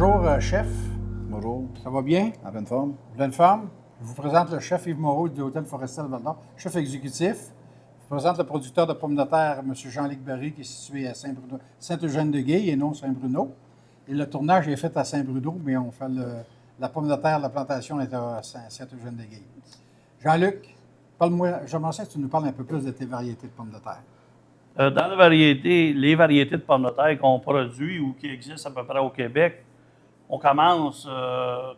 Bonjour, chef. Bonjour. Ça va bien? En pleine forme? Pleine forme. Je vous présente le chef Yves Moreau de l'Hôtel Forestier Val-d'Or, chef exécutif. Je vous présente le producteur de pommes de terre, M. Jean-Luc Barry, qui est situé à Saint-Eugène-de-Guiille et non Saint-Bruno. Et le tournage est fait à Saint-Bruno, mais on fait la pomme de terre, la plantation est à Saint-Eugène-de-Guiille. Jean-Luc, parle-moi, j'aimerais que tu nous parles un peu plus de tes variétés de pommes de terre. Dans les variétés de pommes de terre qu'on produit ou qui existent à peu près au Québec, on commence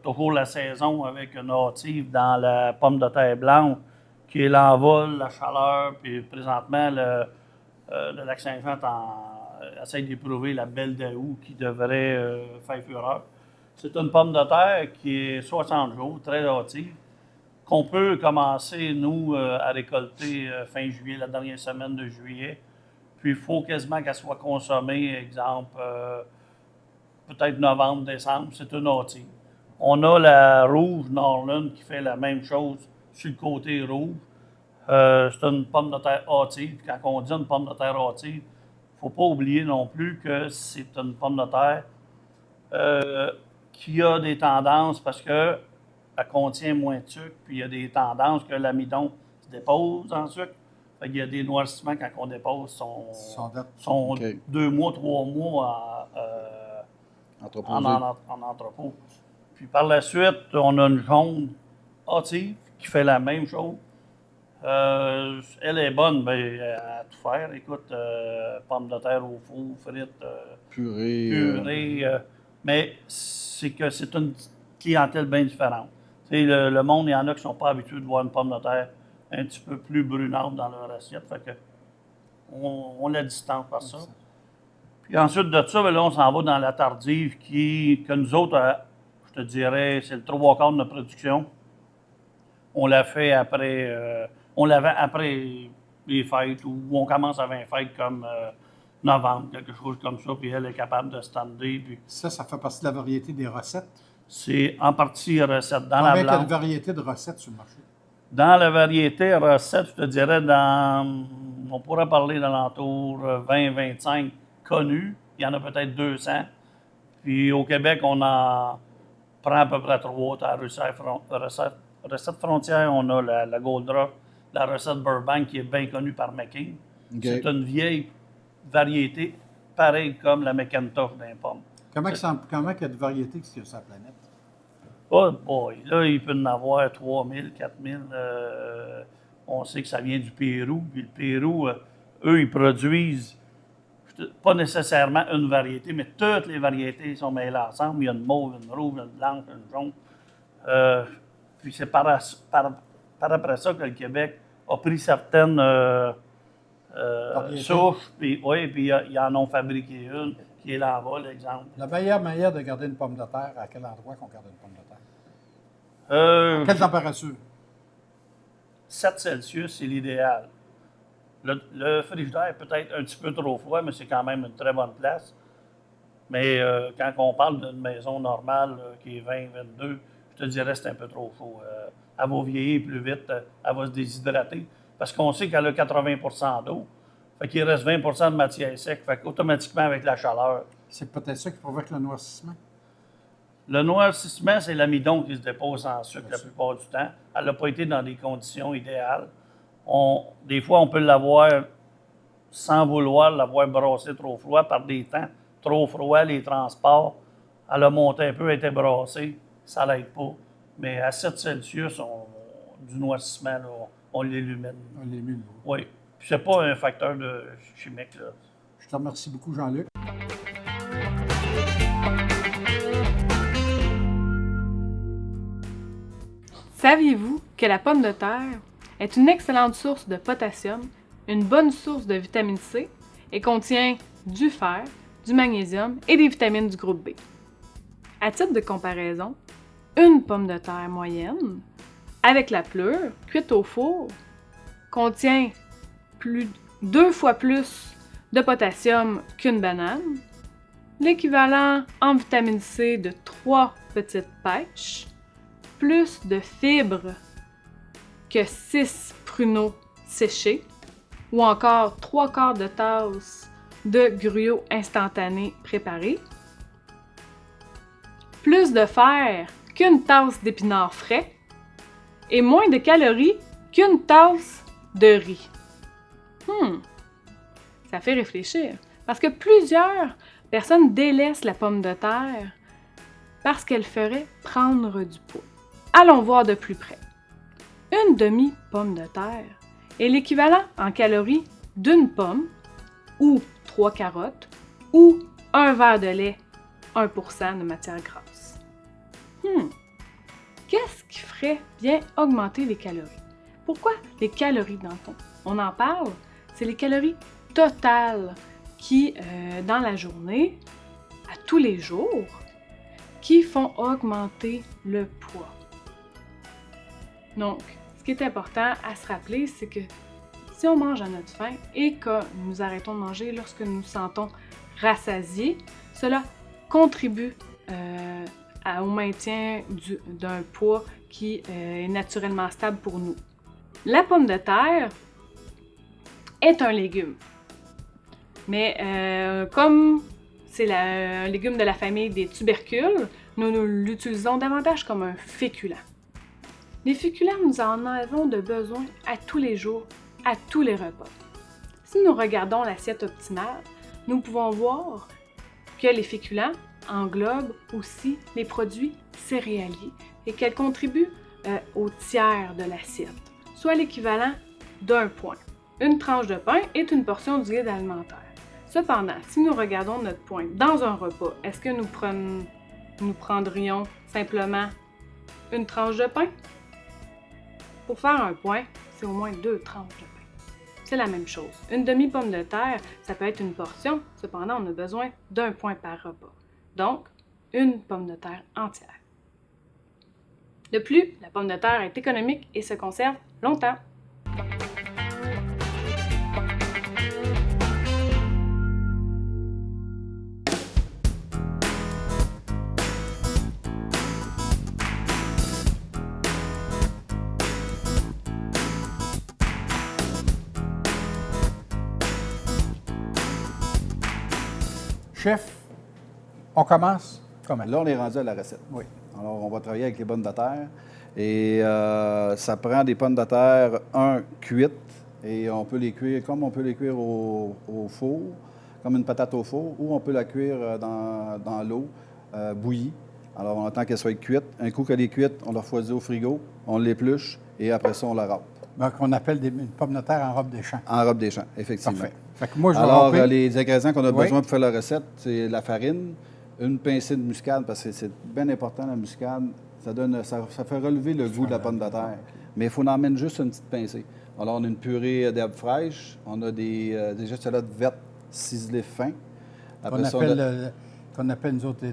toujours la saison avec une hâtive dans la pomme de terre blanche, qui est l'envol, la chaleur, puis présentement, le Lac-Saint-Jean essaie d'éprouver la belle d'août qui devrait faire fureur. C'est une pomme de terre qui est 60 jours, très hâtive, qu'on peut commencer, nous, à récolter fin juillet, la dernière semaine de juillet. Puis il faut quasiment qu'elle soit consommée, exemple, peut-être novembre, décembre, c'est une hâtive. On a la rouge Norland qui fait la même chose sur le côté rouge. C'est une pomme de terre hâtive. Quand on dit une pomme de terre hâtive, il ne faut pas oublier non plus que c'est une pomme de terre qui a des tendances parce qu'elle contient moins de sucre, puis il y a des tendances que l'amidon se dépose en sucre. Il y a des noircissements quand on dépose son OK. 2 mois, 3 mois Entreposé. en entrepôt. Puis par la suite, on a une jaune hâtive qui fait la même chose. Elle est bonne à tout faire. Écoute, pommes de terre au four, frites, Purée. mais c'est que c'est une clientèle bien différente. Le monde, il y en a qui ne sont pas habitués de voir une pomme de terre un petit peu plus brunâtre dans leur assiette. Fait que on la distance par ça. Puis ensuite de ça, là, on s'en va dans la tardive que nous autres, je te dirais, c'est le 3/4 de notre production. On l'a fait après, on l'avait après les fêtes ou on commence avant les fêtes comme novembre, quelque chose comme ça, puis elle est capable de stander. Puis Ça fait partie de la variété des recettes. c'est en partie recette dans la Combien il y a de blanche. variétés de recettes sur le marché? Dans la variété recette, je te dirais, on pourrait parler d'alentour 20-25 connus. Il y en a peut-être 200. Puis au Québec, on en prend à peu près 3. Tu as la recette frontière, on a la Gold Rock, la recette Burbank qui est bien connue par McCain. OK. C'est une vieille variété, pareille comme la McIntosh d'un pomme. Comment il y a de variétés qu'il y a sur la planète? Oh boy, là, il peut en avoir 3000, 4000. On sait que ça vient du Pérou. Puis le Pérou, eux, ils produisent pas nécessairement une variété, mais toutes les variétés sont mêlées ensemble. Il y a une mauve, une rouge, une blanche, une jaune. Puis c'est par après ça que le Québec a pris certaines souches. Puis ils en ont fabriqué une qui est là-bas, l'exemple. La meilleure manière de garder une pomme de terre, à quel endroit qu'on garde une pomme de terre? Quelle température? 7 Celsius, c'est l'idéal. Le frigidaire est peut-être un petit peu trop froid, mais c'est quand même une très bonne place. Mais quand on parle d'une maison normale qui est 20-22, je te dirais que c'est un peu trop chaud. Elle va vieillir plus vite, elle va se déshydrater. Parce qu'on sait qu'elle a 80 d'eau. Fait qu'il reste 20 de matière sec. Fait qu'automatiquement, avec la chaleur. C'est peut-être ça qui provoque le noircissement. Le noircissement, c'est l'amidon qui se dépose en sucre la plupart du temps. Elle n'a pas été dans des conditions idéales. Des fois, on peut l'avoir sans vouloir l'avoir brassé trop froid par des temps trop froids, les transports. Elle a monté un peu, elle était brassée, ça l'aide pas. Mais à 7 Celsius, du noircissement, là, on l'illumine. On l'émule. Oui. Puis c'est pas un facteur chimique, là. Je te remercie beaucoup, Jean-Luc. Saviez-vous que la pomme de terre est une excellente source de potassium, une bonne source de vitamine C et contient du fer, du magnésium et des vitamines du groupe B? À titre de comparaison, une pomme de terre moyenne, avec la pleure, cuite au four, contient 2 fois plus de potassium qu'une banane, l'équivalent en vitamine C de 3 petites pêches, plus de fibres que 6 pruneaux séchés, ou encore 3/4 de tasse de gruau instantané préparé. plus de fer qu'une tasse d'épinards frais et moins de calories qu'une tasse de riz. Ça fait réfléchir, parce que plusieurs personnes délaissent la pomme de terre parce qu'elle ferait prendre du poids. Allons voir de plus près. Une demi-pomme de terre est l'équivalent en calories d'une pomme, ou 3 carottes, ou un verre de lait, 1% de matière grasse. Qu'est-ce qui ferait bien augmenter les calories? Pourquoi les calories dans le fond? On en parle, c'est les calories totales qui, dans la journée, à tous les jours, qui font augmenter le poids. Donc, ce qui est important à se rappeler, c'est que si on mange à notre faim et que nous arrêtons de manger lorsque nous nous sentons rassasiés, cela contribue au maintien d'un poids qui est naturellement stable pour nous. La pomme de terre est un légume. Mais comme c'est un légume de la famille des tubercules, nous l'utilisons davantage comme un féculent. Les féculents, nous en avons de besoin à tous les jours, à tous les repas. Si nous regardons l'assiette optimale, nous pouvons voir que les féculents englobent aussi les produits céréaliers et qu'elles contribuent au tiers de l'assiette, soit l'équivalent d'un point. Une tranche de pain est une portion du guide alimentaire. Cependant, si nous regardons notre point dans un repas, est-ce que nous prendrions simplement une tranche de pain? Pour faire un point, c'est au moins 2 tranches de pain. C'est la même chose. Une demi-pomme de terre, ça peut être une portion, cependant, on a besoin d'un point par repas. Donc, une pomme de terre entière. De plus, la pomme de terre est économique et se conserve longtemps. Chef, on commence comment? Là, on est rendu à la recette. Oui. Alors, on va travailler avec les pommes de terre. Et ça prend des pommes de terre, cuites. Et on peut les cuire comme on peut les cuire au four, comme une patate au four, ou on peut la cuire dans l'eau, bouillie. Alors, on attend qu'elle soit cuite. Un coup qu'elle est cuite, on la refroidit au frigo, on l'épluche et après ça, on la râpe. Donc, on appelle une pomme de terre en robe des champs. En robe des champs, effectivement. Parfait. Fait que moi, je vais Alors, râper. les ingrédients qu'on a Oui. besoin pour faire la recette, c'est la farine, une pincée de muscade, parce que c'est bien important, la muscade. Ça fait relever le goût de la pomme de terre. Mais il faut en mettre juste une petite pincée. Alors, on a une purée d'herbes fraîches, on a des échalotes vertes ciselées fins. Qu'on appelle, nous autres, des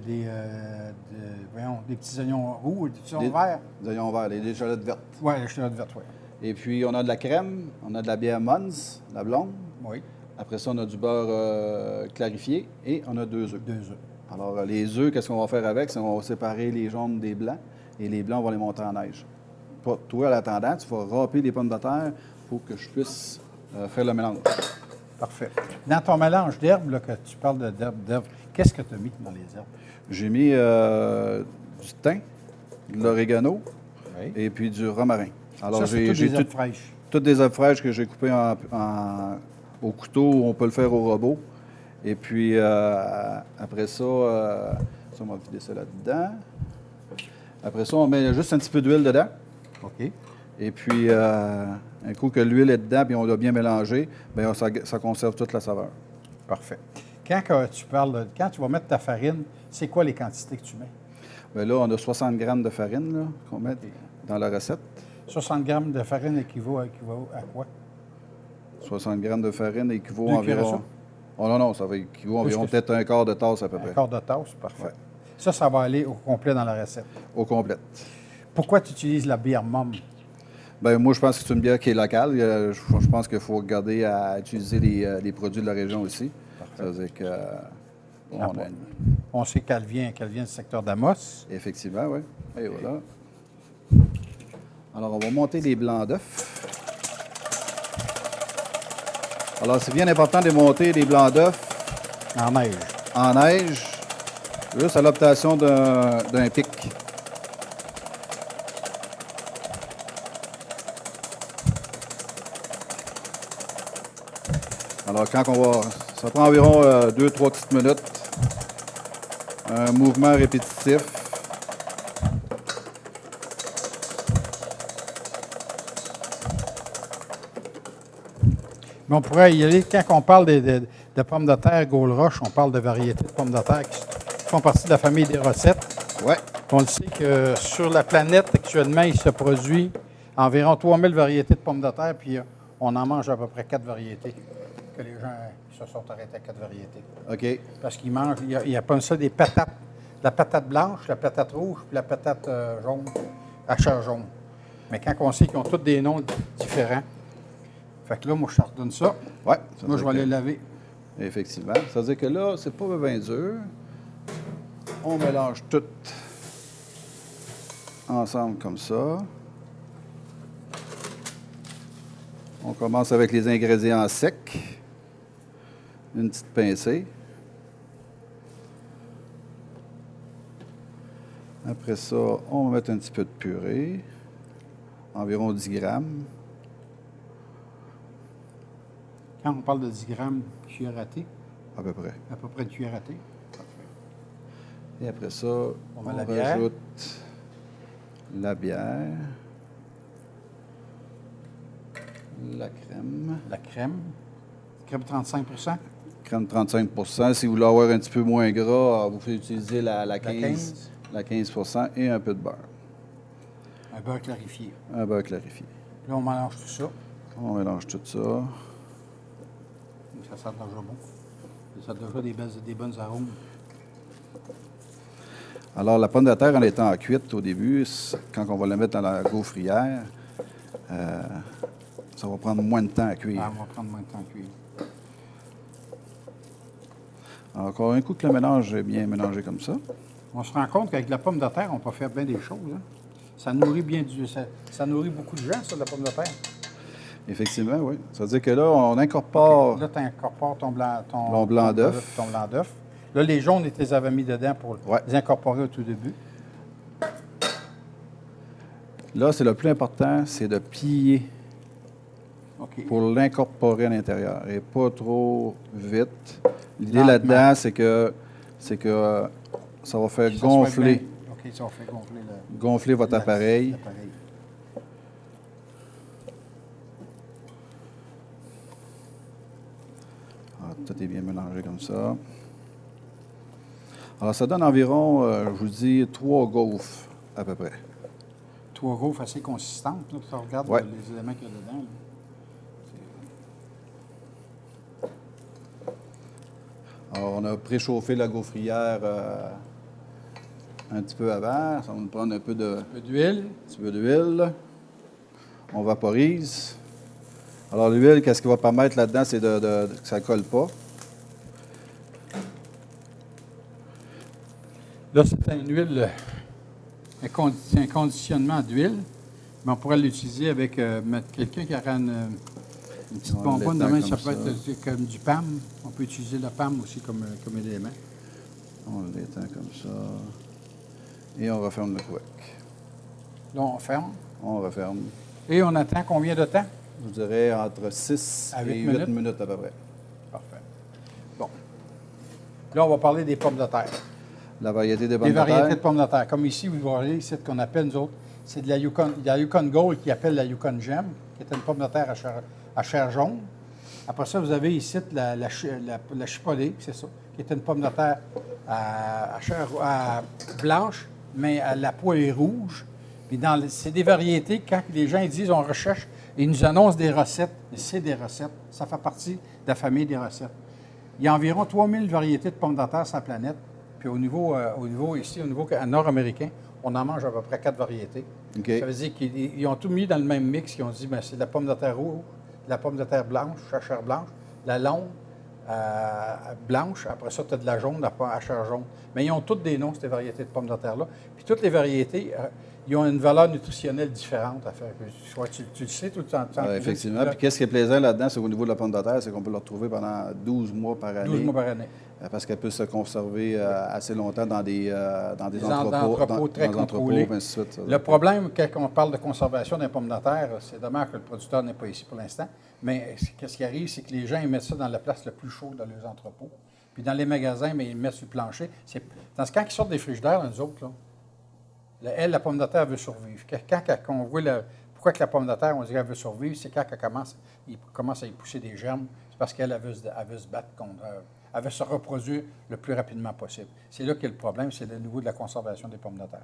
petits oignons roux, des petits oignons verts. Des oignons verts, des échalotes vertes. Oui, les échalotes vertes, oui. Et puis, on a de la crème, on a de la bière Mons, la blonde. Oui, Après ça, on a du beurre clarifié et on a 2 œufs. 2 œufs. Alors, les œufs, qu'est-ce qu'on va faire avec? C'est qu'on va séparer les jaunes des blancs et les blancs, on va les monter en neige. Toi, en attendant, tu vas râper les pommes de terre pour que je puisse faire le mélange. Parfait. Dans ton mélange d'herbes, là, que tu parles d'herbes, qu'est-ce que tu as mis dans les herbes? J'ai mis du thym, de l'orégano Oui. et puis du romarin. Alors, Ça, c'est toutes des herbes fraîches. toutes des herbes fraîches que j'ai coupées au couteau, on peut le faire au robot. Et puis, après ça, on va vider ça là-dedans. Après ça, on met juste un petit peu d'huile dedans. OK. Et puis, un coup que l'huile est dedans, puis on l'a bien mélangé, bien, ça conserve toute la saveur. Parfait. Quand tu vas mettre ta farine, c'est quoi les quantités que tu mets? Bien, là, on a 60 grammes de farine là, qu'on met dans la recette. 60 grammes de farine équivaut à quoi? 60 grammes de farine équivaut 2 environ... cuirassons? Oh non, ça va équivaut Plus environ que peut-être un quart de tasse à peu Un près. quart de tasse, parfait. Ouais. Ça va aller au complet dans la recette. Au complet. Pourquoi tu utilises la bière Mum? Bien, moi, je pense que c'est une bière qui est locale. Je pense qu'il faut regarder à utiliser les produits de la région aussi. Ça veut dire que... On sait qu'elle vient du secteur d'Amos. Effectivement, oui. Et voilà. Alors, on va monter les blancs d'œufs. Alors, c'est bien important de monter les blancs d'œufs En neige. en neige Juste à l'obtention d'un pic. Alors, quand on va... Ça prend environ 2-3 petites minutes. Un mouvement répétitif. Mais on pourrait y aller, quand on parle de pommes de terre Gold Rush, on parle de variétés de pommes de terre qui font partie de la famille des recettes. Ouais. On le sait que sur la planète, actuellement, il se produit environ 3000 variétés de pommes de terre, puis on en mange à peu près 4 variétés. Que les gens se sont arrêtés à 4 variétés. OK. Parce qu'ils mangent, il appellent ça des patates. La patate blanche, la patate rouge, puis la patate jaune, à chair jaune. Mais quand on sait qu'ils ont tous des noms différents, fait que là, moi, je te redonne ça. Ouais. Moi, je vais aller laver. Effectivement. Ça veut dire que là, c'est pas bien dur. On mélange tout ensemble comme ça. On commence avec les ingrédients secs. Une petite pincée. Après ça, on va mettre un petit peu de purée. Environ 10 grammes. Quand on parle de 10 grammes, cuillère à thé, À peu près. à peu près une cuillère à thé. Et après ça, on met la bière. rajoute la bière, la crème, La crème. Crème 35 crème 35 %. Si vous voulez avoir un petit peu moins gras, vous pouvez utiliser la 15. la 15 % et un peu de beurre. un beurre clarifié. Un beurre clarifié. Là, on mélange tout ça. On mélange tout ça. Ça sent déjà bon. Ça sent déjà des bonnes arômes. Alors, la pomme de terre, en étant cuite au début, quand on va la mettre dans la gaufrière, ça va prendre moins de temps à cuire. Ah, on va prendre moins de temps à cuire. Alors, encore un coup que le mélange est bien mélangé comme ça. On se rend compte qu'avec la pomme de terre, on peut faire bien des choses. Hein. Ça nourrit bien ça nourrit beaucoup de gens, ça, la pomme de terre. Effectivement, oui. Ça veut dire que là, on incorpore... Là, tu incorpores ton blanc d'œuf. Ton blanc d'œuf. Là, les jaunes, tu les avais mis dedans pour Ouais. les incorporer au tout début. Là, c'est le plus important, c'est de plier OK. pour l'incorporer à l'intérieur et pas trop vite. L'idée Lentement. là-dedans, c'est que ça va faire Que ça soit bien. gonfler, OK, ça va faire gonfler gonfler votre appareil. l'appareil. Ah, tout est bien mélangé comme ça. Alors, ça donne environ, je vous dis, 3 gaufres à peu près. 3 gaufres assez consistantes. Là, tu regardes Ouais. les éléments qu'il y a dedans. Là. Alors, on a préchauffé la gaufrière un petit peu avant. Ça va nous prendre un peu de... Un peu d'huile. Un petit peu d'huile. On vaporise. Alors, l'huile, qu'est-ce qu'il va permettre là-dedans, c'est que ça ne colle pas. Là, c'est une huile, un conditionnement d'huile, mais on pourrait l'utiliser avec quelqu'un qui aura une petite On bonbonne. l'étend Demain, comme ça peut ça. être comme du PAM. On peut utiliser le PAM aussi comme élément. On l'étend comme ça. Et on referme le couvercle. Là, on ferme. On referme. Et on attend combien de temps? Je dirais entre 6 À et 8 8 minutes. minutes à peu près. Parfait. Bon. Là, on va parler des pommes de terre. La variété des pommes Les de variétés de terre. pommes de terre. Comme ici, vous voyez, c'est ce qu'on appelle, nous autres, c'est de la Yukon Gold qui appelle la Yukon Gem, qui est une pomme de terre à chair jaune. Après ça, vous avez ici la Chipotle, c'est ça, qui est une pomme de terre à chair blanche, mais la peau est rouge. Puis c'est des variétés, quand les gens ils disent on recherche, ils nous annoncent des recettes, et c'est des recettes. Ça fait partie de la famille des recettes. Il y a environ 3000 variétés de pommes de terre sur la planète. Puis au niveau nord-américain, on en mange à peu près 4 variétés. OK. Ça veut dire qu'ils ont tout mis dans le même mix. Ils ont dit, c'est de la pomme de terre rouge, de la pomme de terre blanche, à chair blanche, la longue, blanche. Après ça, tu as de la jaune, à chair jaune. Mais ils ont toutes des noms, ces variétés de pommes de terre-là. Puis toutes les variétés, ils ont une valeur nutritionnelle différente à faire. Tu le sais tout le temps. Effectivement. Puis qu'est-ce qui est plaisant là-dedans, c'est au niveau de la pomme de terre, c'est qu'on peut le retrouver pendant 12 mois par année. 12 mois par année. parce qu'elle peut se conserver assez longtemps dans des Des entrepôts, très dans des entrepôts, contrôlés. puis ainsi de suite. Le problème, quand on parle de conservation des pommes de terre, c'est dommage que le producteur n'est pas ici pour l'instant, mais qu'est-ce qui arrive, c'est que les gens ils mettent ça dans la place la plus chaude dans leurs entrepôts. Puis dans les magasins, mais ils le mettent sur le plancher. Dans ce quand ils sortent des frigidaires, nous autres, là, la pomme de terre veut survivre. Quand on voit pourquoi que la pomme de terre, on dirait qu'elle veut survivre, c'est quand il commence à y pousser des germes, c'est parce qu'elle veut se battre contre. Elle veut se reproduire le plus rapidement possible. C'est là qu'est le problème, c'est le niveau de la conservation des pommes de terre.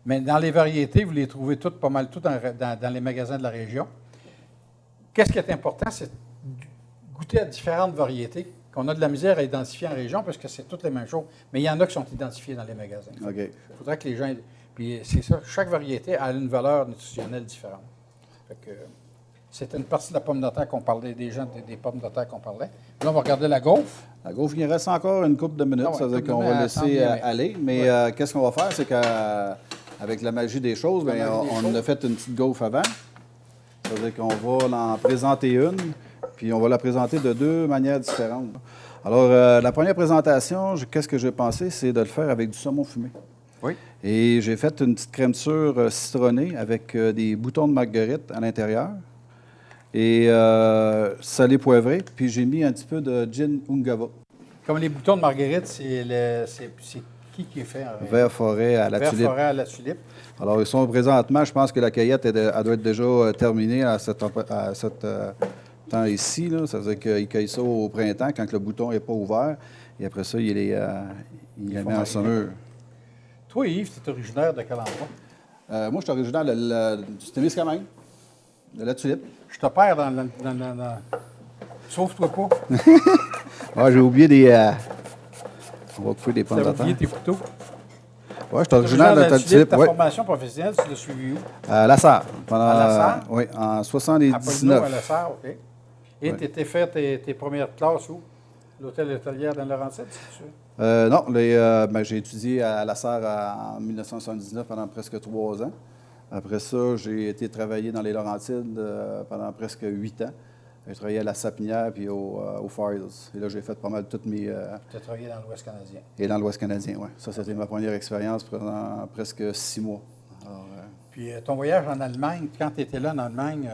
Mais dans les variétés, vous les trouvez toutes, pas mal toutes dans les magasins de la région. Qu'est-ce qui est important, c'est de goûter à différentes variétés qu'on a de la misère à identifier en région parce que c'est toutes les mêmes choses. Mais il y en a qui sont identifiées dans les magasins. OK. Il faudrait que les gens... Puis c'est ça, chaque variété a une valeur nutritionnelle différente. Fait que c'était une partie de la pomme de terre qu'on parlait, des pommes de terre qu'on parlait. Là, on va regarder la gaufre. La gaufre, il reste encore une couple de minutes, Ah ouais, ça veut dire une couple qu'on de va minutes, laisser attends bien, aller. Mais qu'est-ce qu'on va faire, c'est qu'avec la magie des choses, La bien, magie des on choses. a fait une petite gaufre avant. Ça veut dire qu'on va en présenter une, puis on va la présenter de deux manières différentes. Alors, la première présentation, qu'est-ce que j'ai pensé, c'est de le faire avec du saumon fumé. Oui. Et j'ai fait une petite crème sûre citronnée avec des boutons de marguerite à l'intérieur et salé poivré. Puis j'ai mis un petit peu de gin Ungava, Comme les boutons de marguerite, c'est qui est fait en vert forêt à la vert tulipe. forêt à la tulipe. Alors, ils sont présentement, je pense que la cueillette, elle doit être déjà terminée à cet temps ici. Là. Ça veut dire qu'ils cueillent ça au printemps quand le bouton n'est pas ouvert. Et après ça, il les met en mariner. saumure. Toi, Yves, tu es originaire de quel endroit? Moi, je suis originaire du Témiscamingue, de la tulipe. Je te perds dans... Sauve-toi pas. Ah, j'ai oublié des... on va couper des pommes Tu de as oublié terre. tes couteaux. Oui, je suis originaire de la tulipe. Ta Oui. formation professionnelle, tu l'as suivie où? À La Sarre. À La Sarre? Oui, en À Poligno, 79. à La Sarre, OK. Et Ouais. tu étais fait tes premières classes où? L'hôtel hôtelière dans Laurentides, c'est sûr? Non, j'ai étudié à La Sarre en 1979 pendant presque 3 ans. Après ça, j'ai été travailler dans les Laurentides pendant presque 8 ans. J'ai travaillé à la Sapinière puis au Far Hills. Et là, j'ai fait pas mal toutes mes... Tu as travaillé dans l'Ouest canadien. et dans l'Ouest canadien, oui. Ça, c'était ma première expérience pendant presque 6 mois. Alors, Puis ton voyage en Allemagne, quand tu étais là en Allemagne,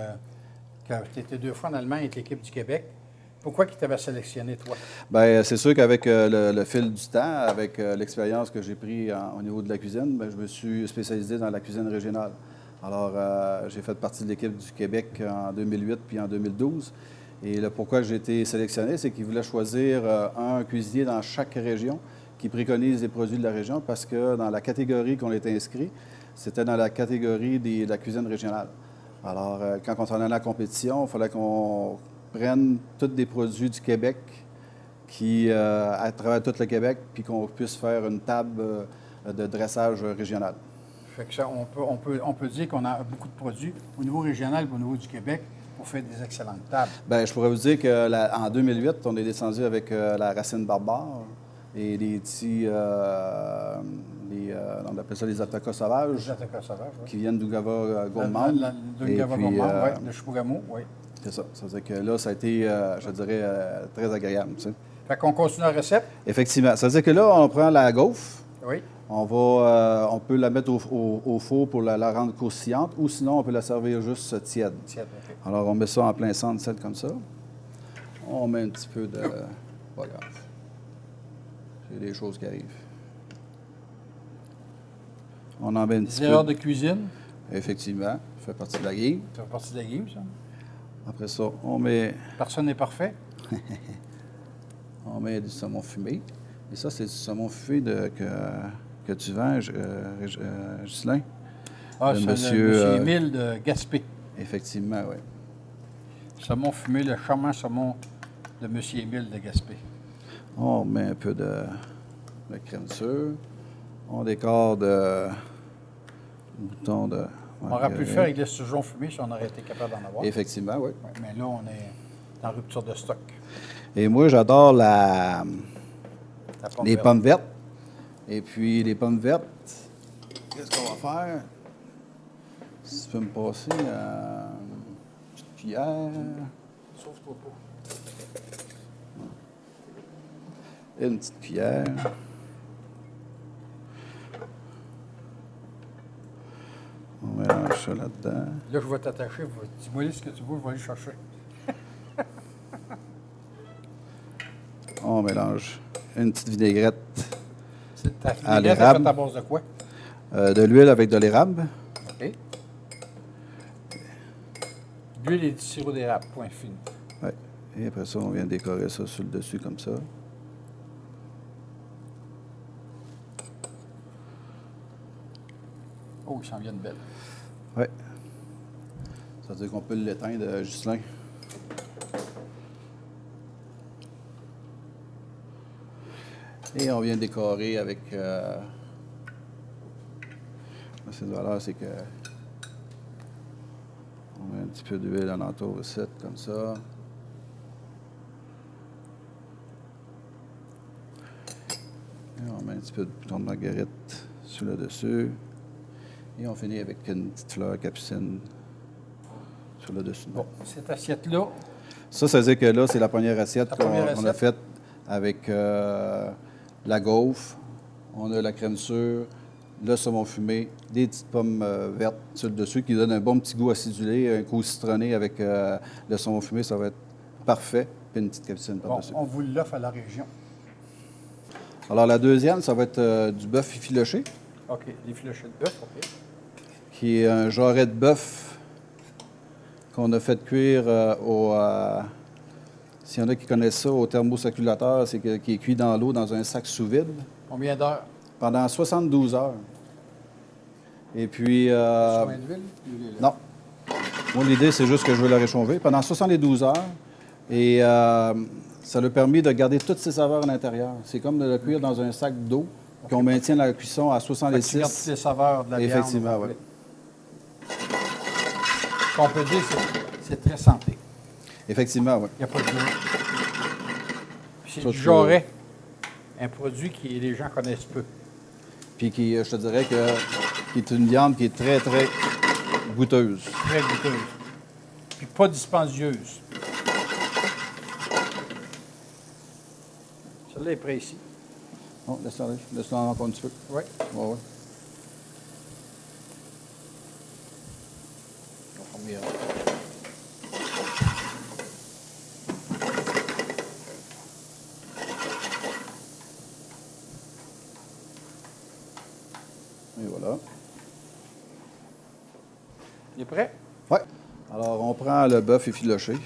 quand tu étais 2 fois en Allemagne avec l'équipe du Québec, pourquoi ils t'avaient sélectionné, toi? bien, c'est sûr qu'avec le fil du temps, avec l'expérience que j'ai pris au niveau de la cuisine, bien, je me suis spécialisé dans la cuisine régionale. Alors, j'ai fait partie de l'équipe du Québec en 2008 puis en 2012. Et le pourquoi j'ai été sélectionné, c'est qu'ils voulaient choisir un cuisinier dans chaque région qui préconise les produits de la région parce que dans la catégorie qu'on était inscrit, c'était dans la catégorie de la cuisine régionale. Alors, quand on s'en allait à la compétition, il fallait qu'on prenne tous des produits du Québec à travers tout le Québec, puis qu'on puisse faire une table de dressage régional. Fait que ça, on peut dire qu'on a beaucoup de produits au niveau régional et au niveau du Québec pour faire des excellentes tables. Bien, je pourrais vous dire qu'en 2008, on est descendu avec la racine barbare et les petits, on appelle ça les attaquas sauvages, Les attaquants sauvages, oui. qui viennent d'Ougava Gourmand. D'Ougava Gourmand, oui. De Chibougamau, oui. C'est ça. Ça veut dire que là, ça a été, je dirais, très agréable. Tu sais. Fait qu'on continue la recette. Effectivement. Ça veut dire que là, on prend la gaufre. Oui. On peut la mettre au four pour la rendre croustillante ou sinon, on peut la servir juste tiède. Tiens, OK. Alors, on met ça en plein centre, celle comme ça. On met un petit peu de... Pas grave. C'est des choses qui arrivent. On en met un petit Des erreurs peu. de cuisine. Effectivement, ça fait partie de la game. Ça fait partie de la game, ça. Après ça, on met Personne n'est parfait. du saumon fumé. Et ça, c'est du saumon fumé que tu vends, Ghislain. Ah, Le c'est monsieur, monsieur Émile de Gaspé. Effectivement, oui. Saumon fumé, le charmant saumon de monsieur Émile de Gaspé. On met un peu de crème sûre. On décore de boutons de... On aurait pu le faire avec des surgeons fumés si on aurait été capable d'en avoir. Effectivement, oui. Ouais, mais là, on est en rupture de stock. Et moi, j'adore La pomme les verte. pommes vertes. Et puis, les pommes vertes, qu'est-ce qu'on va faire? Si tu peux me passer une petite cuillère. Sauve-toi pas. Une petite cuillère. On mélange ça là-dedans. Là, je vais t'attacher. Dis-moi ce que tu veux, je vais aller chercher. On mélange une petite vinaigrette, Ta À vinaigrette est l'érable. faite à base de quoi? de l'huile avec de l'érable. OK. L'huile et du sirop d'érable, point fini. Ouais. Et après ça, on vient décorer ça sur le dessus comme ça. Oh, il s'en vient de belle. Oui. Ça veut dire qu'on peut l'éteindre, Ghislain. Et on vient décorer avec... cette valeur, c'est que... On met un petit peu d'huile alentour ici, comme ça. Et on met un petit peu de bouton de marguerite sur le dessus. Et on finit avec une petite fleur capucine sur le dessus. Bon, cette assiette-là, Ça veut dire que là, c'est la première assiette La première qu'on a assiette. faite avec la gaufre. On a la crème sûre, le saumon fumé, des petites pommes vertes sur le dessus qui donnent un bon petit goût acidulé, un goût citronné avec le saumon fumé. Ça va être parfait. Puis une petite capucine bon, par-dessus. on vous l'offre à la région. Alors, la deuxième, ça va être du bœuf effiloché, OK. Les filochés de bœuf, OK. qui est un jarret de bœuf qu'on a fait cuire s'il y en a qui connaissent ça, au thermosaculateur, qui est cuit dans l'eau dans un sac sous vide Combien d'heures? pendant 72 heures. Et puis... Soin d'huile? L'huile est là. non. Moi, l'idée, c'est juste que je veux le réchauffer pendant 72 heures. Et ça a permis de garder toutes ses saveurs à l'intérieur. C'est comme de le cuire dans un sac d'eau, qu'on maintient la cuisson à Fait que tu gardes toutes 66. les saveurs de la viande. Effectivement, au oui. complet. Ce qu'on peut dire, c'est très santé. Effectivement, oui. Il n'y a pas de gras. Puis c'est Ça, du tu- jarret, un produit que les gens connaissent peu. Puis qui, je te dirais qui est une viande qui est très, très goûteuse. Très goûteuse. Puis pas dispendieuse. Celle-là est prête ici. Bon, laisse-la aller. Laisse-la encore un petit peu. Oui. Ouais, ouais. On va bien. Et voilà. Il est prêt? Ouais. Alors, on prend le bœuf effiloché.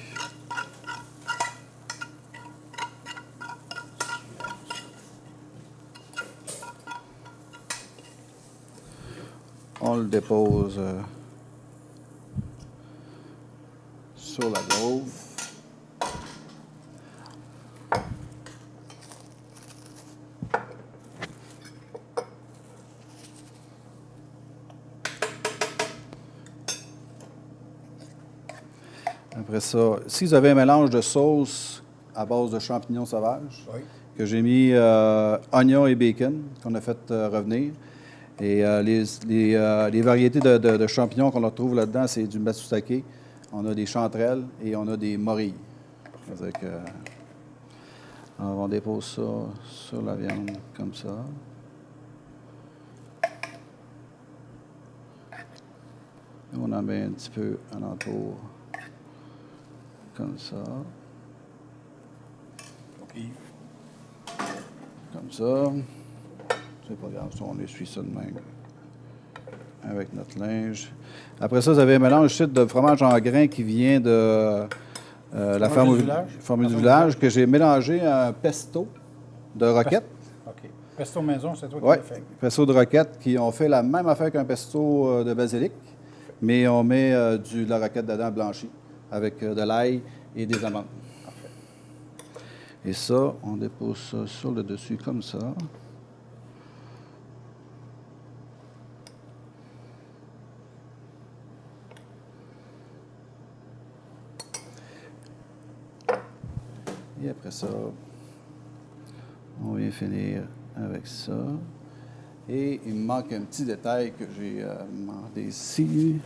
On le dépose sur la gaufre. Après ça, si vous avez un mélange de sauce à base de champignons sauvages, Oui. que j'ai mis oignons et bacon, qu'on a fait revenir. Et les variétés de champignons qu'on retrouve là-dedans, c'est du matsutake, on a des chanterelles et on a des morilles. C'est-à-dire que, alors, on dépose ça sur la viande comme ça. Et on en met un petit peu alentour comme ça. OK. Comme ça. C'est pas grave, ça, on essuie ça de même. Avec notre linge. Après ça, vous avez un mélange ici de fromage en grains qui vient de la ferme du village? ferme du La ferme du village, que j'ai mélangé à un pesto de roquette. OK. Pesto maison, c'est toi qui Oui, l'as fait. pesto de roquette, qui ont fait la même affaire qu'un pesto de basilic, mais on met de la roquette dedans blanchie, avec de l'ail et des amandes. Et ça, on dépose ça sur le dessus comme ça. Et après ça, on vient finir avec ça. Et il me manque un petit détail que j'ai demandé ici.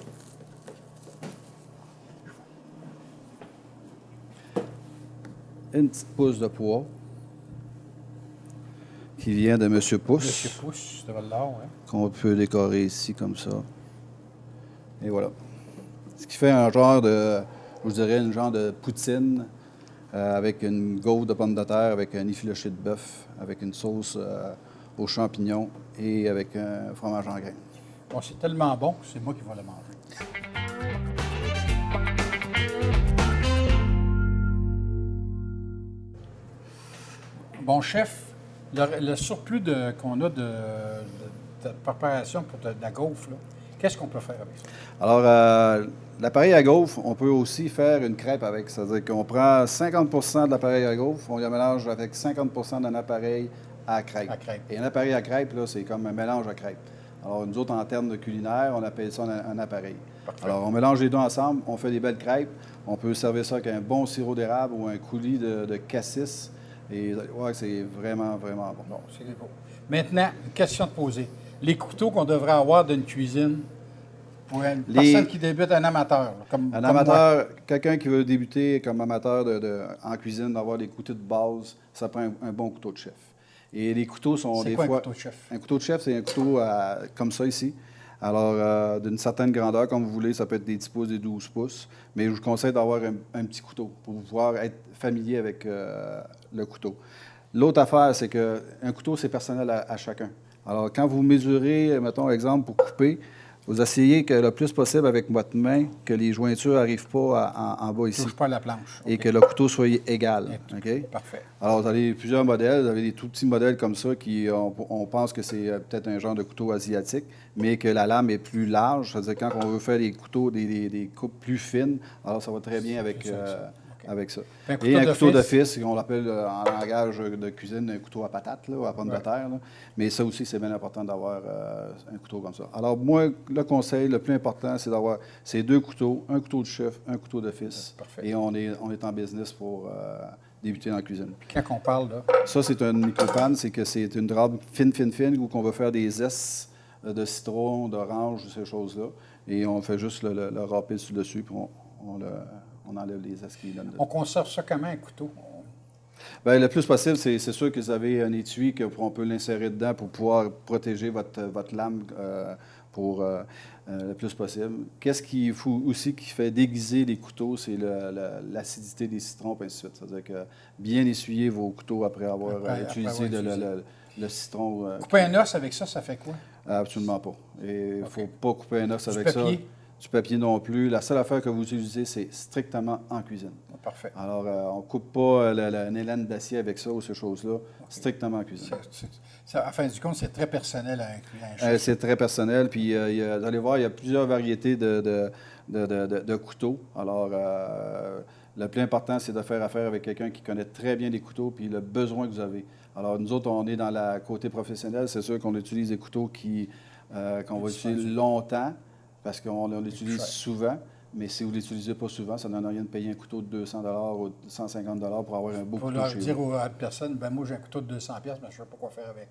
Une petite pousse de pois. qui vient de M. Pousse, Monsieur Pousse de Val-d'Or, oui. qu'on peut décorer ici comme ça. Et voilà. Ce qui fait un genre de, je vous dirais, un genre de poutine avec une gaufre de pommes de terre, avec un effiloché de bœuf, avec une sauce aux champignons et avec un fromage en grains. Bon, c'est tellement bon que c'est moi qui vais le manger. Bon, chef, le surplus qu'on a de préparation pour de la gaufre, là, qu'est-ce qu'on peut faire avec ça? Alors, l'appareil à gaufre, on peut aussi faire une crêpe avec. C'est-à-dire qu'on prend 50 de l'appareil à gaufre, on le mélange avec 50 d'un appareil à crêpe. À crêpe. Et un appareil à crêpe, là, c'est comme un mélange à crêpe. Alors, nous autres, en termes de culinaire, on appelle ça un appareil. Parfait. Alors, on mélange les deux ensemble, on fait des belles crêpes. On peut servir ça avec un bon sirop d'érable ou un coulis de cassis. Et ouais, c'est vraiment, vraiment bon. Bon, c'est beau. Maintenant, une question de poser. Les couteaux qu'on devrait avoir d'une cuisine pour une personne qui débute, un amateur, là, comme Un comme amateur, quelqu'un qui veut débuter comme amateur en cuisine, d'avoir des couteaux de base, ça prend un bon couteau de chef. Et les couteaux sont moi. C'est des quoi fois... un couteau de chef? Un couteau de chef, c'est un couteau comme ça ici. Alors, d'une certaine grandeur, comme vous voulez, ça peut être des 10 pouces, des 12 pouces. Mais je vous conseille d'avoir un petit couteau pour pouvoir être familier avec le couteau. L'autre affaire, c'est qu'un couteau, c'est personnel à chacun. Alors, quand vous mesurez, mettons, exemple, pour couper, vous essayez que le plus possible avec votre main, que les jointures n'arrivent pas en bas Je ici. touche pas à la planche. Et OK. que le couteau soit égal. OK? Parfait. Alors, vous avez plusieurs modèles. Vous avez des tout petits modèles comme ça qui, on pense que c'est peut-être un genre de couteau asiatique, mais que la lame est plus large. C'est-à-dire quand on veut faire des couteaux, des coupes plus fines, alors ça va très bien avec, C'est ça. OK. avec ça. Un couteau Et un couteau d'office. d'office, on l'appelle en langage de cuisine un couteau à patate, là, ou à pomme de terre. Là. Mais ça aussi, c'est bien important d'avoir un couteau comme ça. Alors, moi, le conseil le plus important, c'est d'avoir ces deux couteaux, un couteau de chef, un couteau d'office. Parfait. Et on est en business pour débuter dans la cuisine. Quand on parle, là, Ça, c'est une micropanne, c'est que c'est une drap fine, où on va faire des S de citron, d'orange, ces choses-là. Et on fait juste le râper dessus, puis on enlève les S qui donnent. on conserve ça comment, un couteau? Bien, le plus possible, c'est sûr que vous avez un étui qu'on peut l'insérer dedans pour pouvoir protéger votre lame pour le plus possible. Qu'est-ce qu'il faut aussi qui fait déguiser les couteaux, c'est l'acidité des citrons, et ainsi de suite. C'est-à-dire que bien essuyer vos couteaux après avoir utilisé le citron. Couper un os avec ça, ça fait quoi? Absolument pas. Et il ne faut pas couper un os Du avec papier? ça. Du papier non plus. La seule affaire que vous utilisez, c'est strictement en cuisine. Parfait. Alors, on ne coupe pas une hélène d'acier avec ça ou ces choses-là, strictement en cuisine. À fin du compte, c'est très personnel à un chef. C'est très personnel. Puis, vous allez voir, il y a plusieurs variétés de couteaux. Alors, le plus important, c'est de faire affaire avec quelqu'un qui connaît très bien les couteaux puis le besoin que vous avez. Alors, nous autres, on est dans le côté professionnel. C'est sûr qu'on utilise des couteaux qu'on va utiliser longtemps parce qu'on l'utilise souvent. Mais si vous ne l'utilisez pas souvent, ça ne donne rien de payer un couteau de 200 ou 150 pour avoir un beau Pour couteau leur chez dire vous. aux personnes, ben moi j'ai un couteau de 200 mais je ne sais pas quoi faire avec.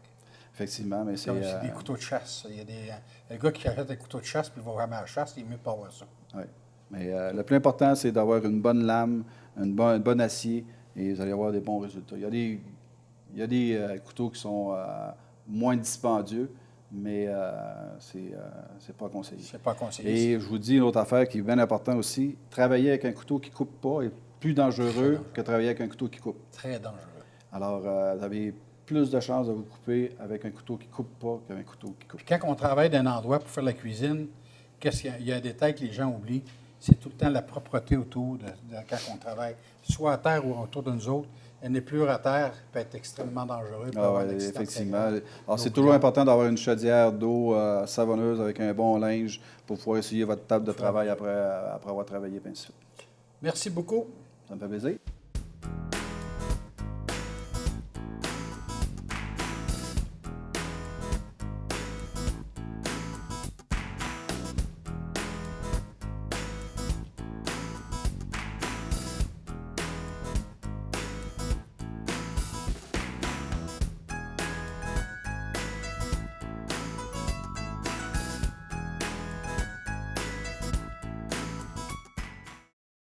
Effectivement, mais c'est... C'est des couteaux de chasse. Il y a un gars qui achète un couteau de chasse puis il va vraiment à la chasse, il est mieux de pas avoir ça. Oui. Mais le plus important, c'est d'avoir une bonne lame, un bon acier, et vous allez avoir des bons résultats. Il y a des couteaux qui sont moins dispendieux, mais c'est pas conseillé. C'est pas conseillé. Et je vous dis une autre affaire qui est bien importante aussi, travailler avec un couteau qui ne coupe pas est plus dangereux que travailler avec un couteau qui coupe. Très dangereux. Alors, vous avez plus de chances de vous couper avec un couteau qui ne coupe pas qu'avec un couteau qui coupe. Puis quand on travaille d'un endroit pour faire la cuisine, il y a un détail que les gens oublient, c'est tout le temps la propreté autour de quand on travaille, soit à terre ou autour de nous autres. Une épluure à terre peut être extrêmement dangereux. Ah oui, effectivement. Alors, c'est toujours important d'avoir une chaudière d'eau savonneuse avec un bon linge pour pouvoir essuyer votre table de travail après avoir travaillé, bien sûr. Merci beaucoup. Ça me fait plaisir.